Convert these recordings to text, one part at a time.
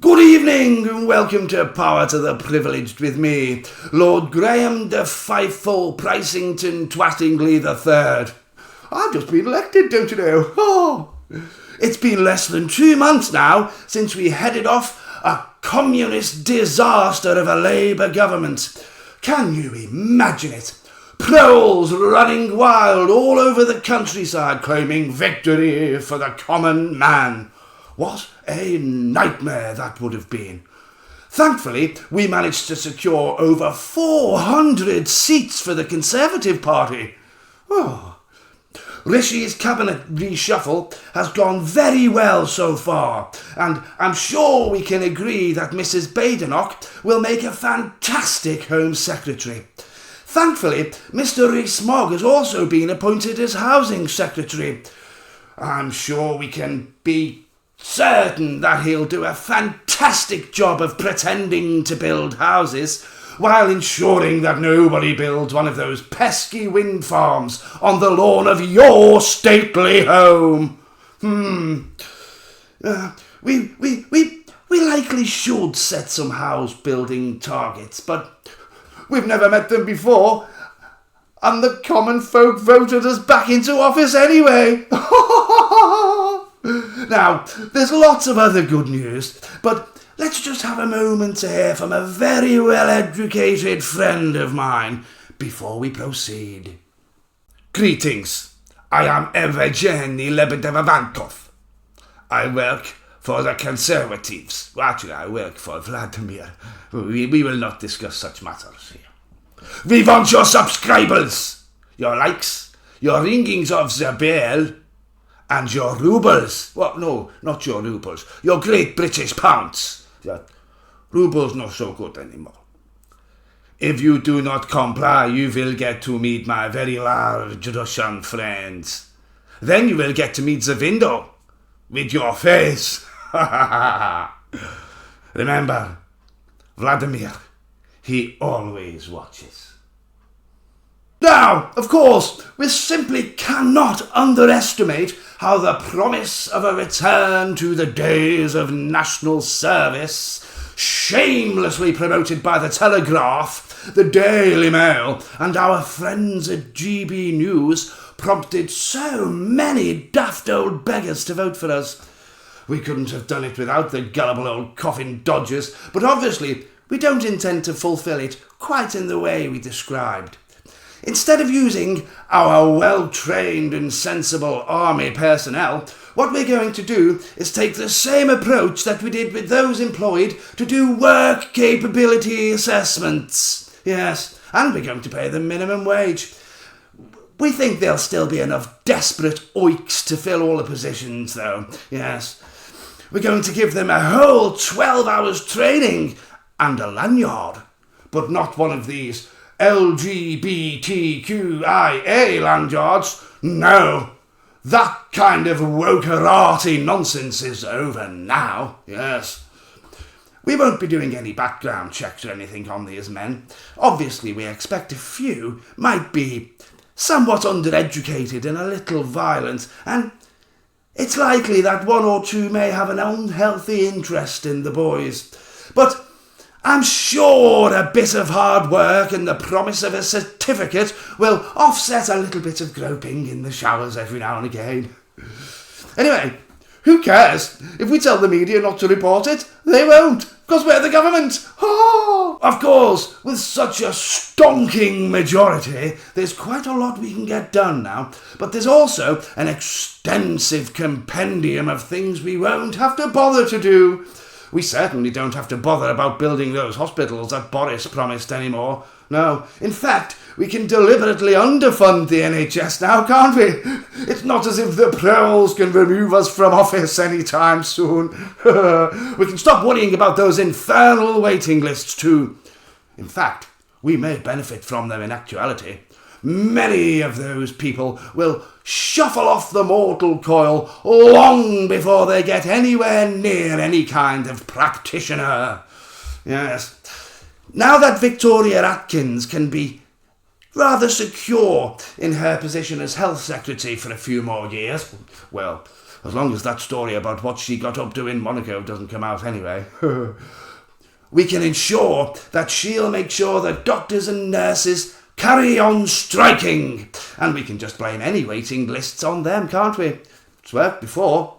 Good evening and welcome to Power to the Privileged with me, Lord Graeme de Pfieffel, Prycington, Twattingly III. I've just been elected, don't you know? Oh, it's been less than 2 months now since we headed off a communist disaster of a Labour government. Can you imagine it? Proles running wild all over the countryside claiming victory for the common man. What a nightmare that would have been. Thankfully, we managed to secure over 400 seats for the Conservative Party. Oh. Rishi's cabinet reshuffle has gone very well so far, and I'm sure we can agree that Mrs. Badenoch will make a fantastic Home Secretary. Thankfully, Mr. Rees-Mogg has also been appointed as Housing Secretary. I'm sure we can be certain that he'll do a fantastic job of pretending to build houses while ensuring that nobody builds one of those pesky wind farms on the lawn of your stately home. We likely should set some house building targets, but we've never met them before, and the common folk voted us back into office anyway. Now, there's lots of other good news, but let's just have a moment to hear from a very well-educated friend of mine before we proceed. Greetings, I am Evgeny Lebedeva-Vankov. I work for the Conservatives. Well, actually, I work for Vladimir. We will not discuss such matters here. We want your subscribers, your likes, your ringings of the bell, and your rubles. Well, no, not your rubles. Your great British pounds. Rubles not so good anymore. If you do not comply, you will get to meet my very large Russian friends. Then you will get to meet the window with your face. Remember, Vladimir, he always watches. Now, of course, we simply cannot underestimate how the promise of a return to the days of national service, shamelessly promoted by the Telegraph, the Daily Mail, and our friends at GB News, prompted so many daft old beggars to vote for us. We couldn't have done it without the gullible old coffin dodgers, but obviously we don't intend to fulfil it quite in the way we described. Instead of using our well-trained and sensible army personnel, what we're going to do is take the same approach that we did with those employed to do work capability assessments. Yes, and we're going to pay them minimum wage. We think there'll still be enough desperate oiks to fill all the positions, though. Yes. We're going to give them a whole 12 hours training and a lanyard, but not one of these LGBTQIA lanyards. No, that kind of wokerati nonsense is over now, yes. We won't be doing any background checks or anything on these men. Obviously, we expect a few might be somewhat undereducated and a little violent, and it's likely that one or two may have an unhealthy interest in the boys. But I'm sure a bit of hard work and the promise of a certificate will offset a little bit of groping in the showers every now and again. Anyway, who cares? If we tell the media not to report it, they won't, because we're the government. Oh! Of course, with such a stonking majority, there's quite a lot we can get done now, but there's also an extensive compendium of things we won't have to bother to do. We certainly don't have to bother about building those hospitals that Boris promised anymore. No, in fact, we can deliberately underfund the NHS now, can't we? It's not as if the proles can remove us from office anytime soon. We can stop worrying about those infernal waiting lists too. In fact, we may benefit from them in actuality. Many of those people will shuffle off the mortal coil long before they get anywhere near any kind of practitioner. Yes. Now that Victoria Atkins can be rather secure in her position as Health Secretary for a few more years, well, as long as that story about what she got up to in Monaco doesn't come out anyway. We can ensure that she'll make sure that doctors and nurses carry on striking, and we can just blame any waiting lists on them, can't we? It's worked before.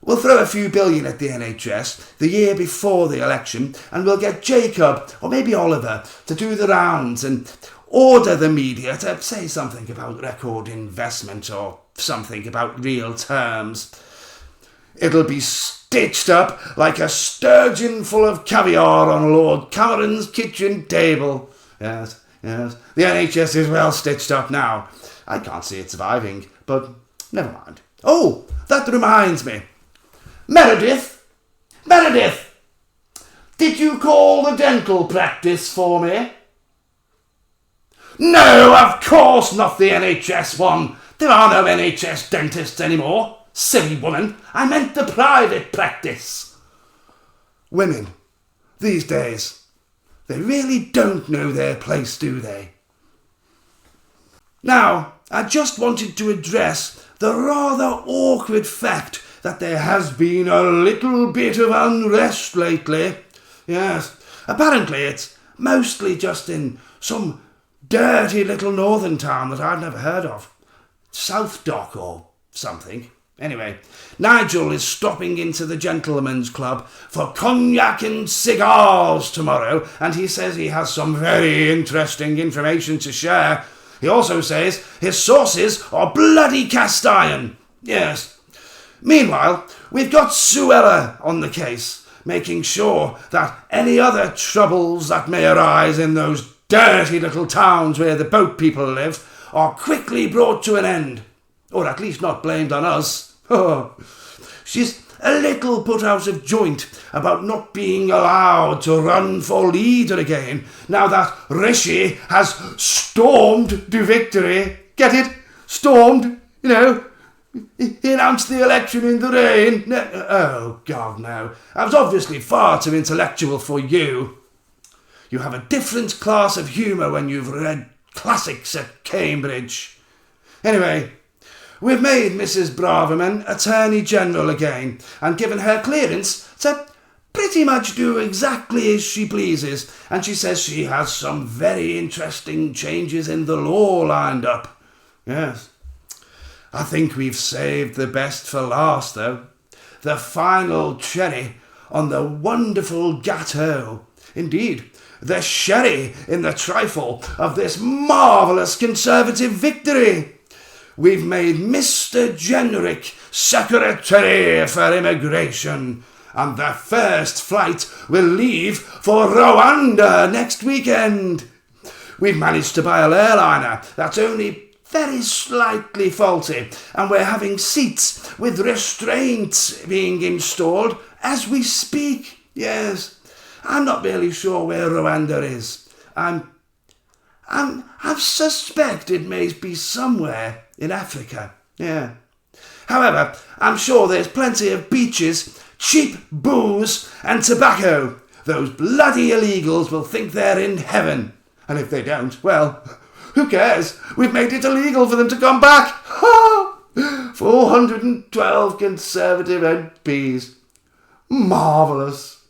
We'll throw a few billion at the NHS the year before the election, and we'll get Jacob, or maybe Oliver, to do the rounds and order the media to say something about record investment or something about real terms. It'll be stitched up like a sturgeon full of caviar on Lord Cameron's kitchen table. Yes. The NHS is well stitched up now. I can't see it surviving, but never mind. Oh, that reminds me. Meredith, did you call the dental practice for me? No, of course not the NHS one. There are no NHS dentists anymore. Silly woman, I meant the private practice. Women, these days, they really don't know their place, do they? Now, I just wanted to address the rather awkward fact that there has been a little bit of unrest lately. Yes, apparently it's mostly just in some dirty little northern town that I've never heard of. South Dock or something. Anyway, Nigel is stopping into the gentleman's club for cognac and cigars tomorrow, and he says he has some very interesting information to share. He also says his sources are bloody cast iron. Yes. Meanwhile, we've got Suella on the case, making sure that any other troubles that may arise in those dirty little towns where the boat people live are quickly brought to an end. Or at least not blamed on us. She's a little put out of joint about not being allowed to run for leader again now that Rishi has stormed to victory. Get it? Stormed, you know. He announced the election in the rain. No, oh, God, no. I was obviously far too intellectual for you. You have a different class of humour when you've read classics at Cambridge. Anyway, we've made Mrs. Braverman Attorney General again and given her clearance to pretty much do exactly as she pleases, and she says she has some very interesting changes in the law lined up. Yes. I think we've saved the best for last, though. The final cherry on the wonderful gâteau. Indeed, the sherry in the trifle of this marvellous Conservative victory. We've made Mr. Jenrick Secretary for Immigration, and the first flight will leave for Rwanda next weekend. We've managed to buy a airliner that's only very slightly faulty, and we're having seats with restraints being installed as we speak. Yes, I'm not really sure where Rwanda is. I suspect it may be somewhere in Africa. Yeah. However, I'm sure there's plenty of beaches, cheap booze and tobacco. Those bloody illegals will think they're in heaven. And if they don't, well, who cares? We've made it illegal for them to come back. 412 Conservative MPs. Marvellous.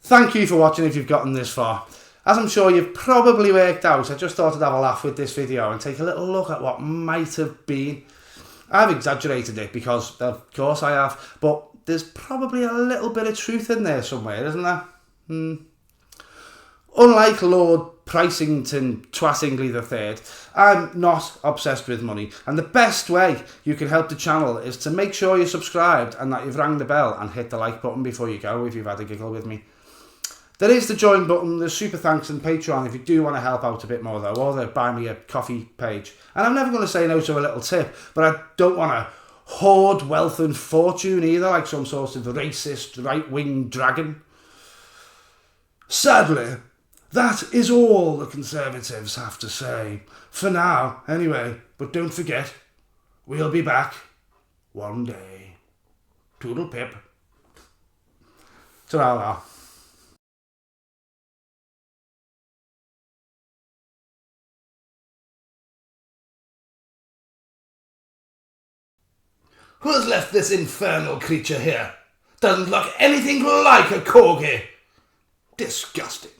Thank you for watching if you've gotten this far. As I'm sure you've probably worked out, I just thought I'd have a laugh with this video and take a little look at what might have been. I've exaggerated it because, of course I have, but there's probably a little bit of truth in there somewhere, isn't there? Unlike Lord Prycington, Twattingly III, I'm not obsessed with money, and the best way you can help the channel is to make sure you're subscribed and that you've rang the bell and hit the like button before you go if you've had a giggle with me. There is the join button, the super thanks and Patreon if you do want to help out a bit more though, or the buy me a coffee page. And I'm never going to say no to a little tip, but I don't want to hoard wealth and fortune either, like some sort of racist right-wing dragon. Sadly, that is all the Conservatives have to say. For now, anyway. But don't forget, we'll be back one day. Toodle pip. Ta-ra. Who has left this infernal creature here? Doesn't look anything like a corgi. Disgusting.